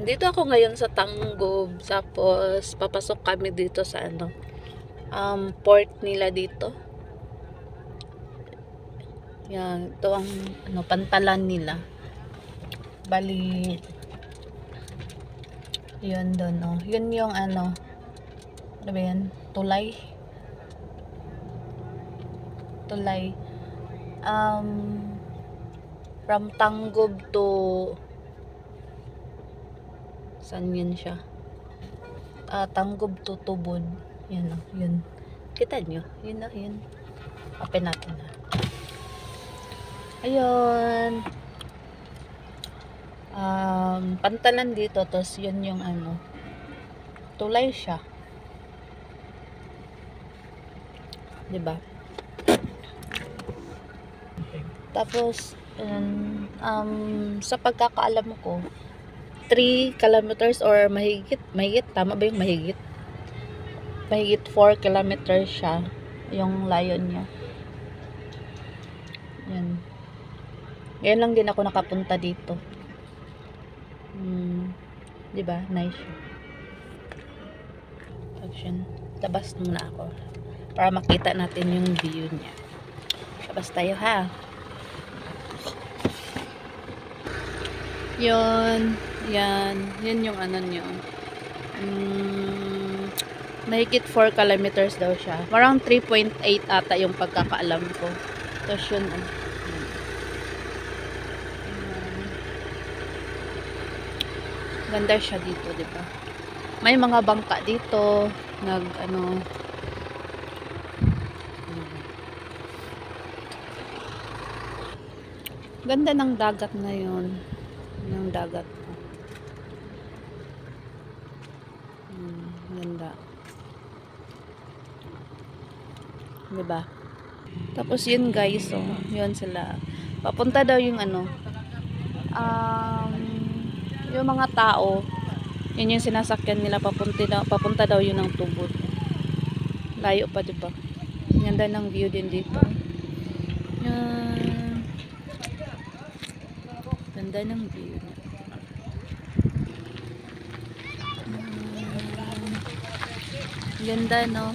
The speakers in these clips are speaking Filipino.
Dito ako ngayon sa Tanggob, tapos papasok kami dito sa port nila dito. Yan, ito ang pantalan nila. Bali, yun doon, oh. Yun yung ano ba yan? Tulay. From Tanggob to saan yun siya? Tanggob to Tubod. Yan, oh, yun. Kita nyo? Yun, oh, yun. Open natin, ha. Ayun. Pantalan dito, tapos yun yung tulay siya. Diba? Tapos, sa pagkakaalam ko, 3 kilometers or mahigit, tama ba yung mahigit? Mahigit 4 kilometers siya, yung layo niya. Yan. Ngayon lang din ako nakapunta dito. Diba? Nice siya. Action. Labas muna ako para makita natin yung view niya. Labas tayo, ha. Yun. Yan yung niyo. Mahigit 4 kilometers daw siya. Parang 3.8 ata yung pagkakaalam ko. Tapos yun, ganda siya dito, diba? May mga bangka dito, ganda ng dagat na yun. Ng dagat. Ganda. Diba? Tapos yun, guys, oh, yun sila. Papunta daw yung yung mga tao, yun yung sinasakyan nila, papunta daw yun ng Tubod. Layo pa, diba? Ganda ng view din dito. Yan. Ganda ng view. Ganda, no?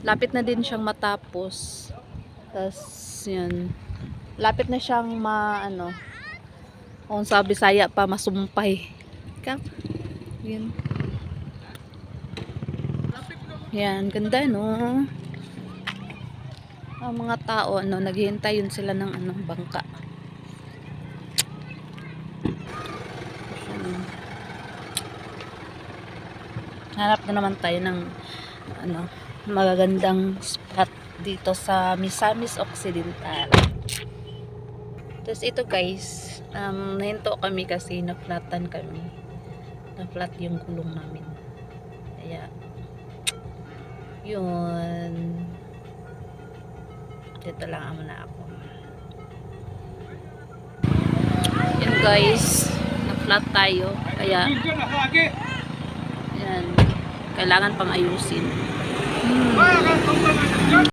Lapit na din siyang matapos. Tapos, yan. Lapit na siyang kung sa Bisaya pa, masumpay. Yan. Yan, ganda, no? Ang mga tao, naghihintay yun sila ng bangka. Hanap na naman tayo ng magagandang spot dito sa Misamis Occidental. Tapos ito, guys, nahinto kami kasi na-flatan kami. Na-flat yung gulong namin. Kaya yun, dito lang muna ako. Yun, guys, na-flat tayo. Kaya yan, kailangan pang ayusin.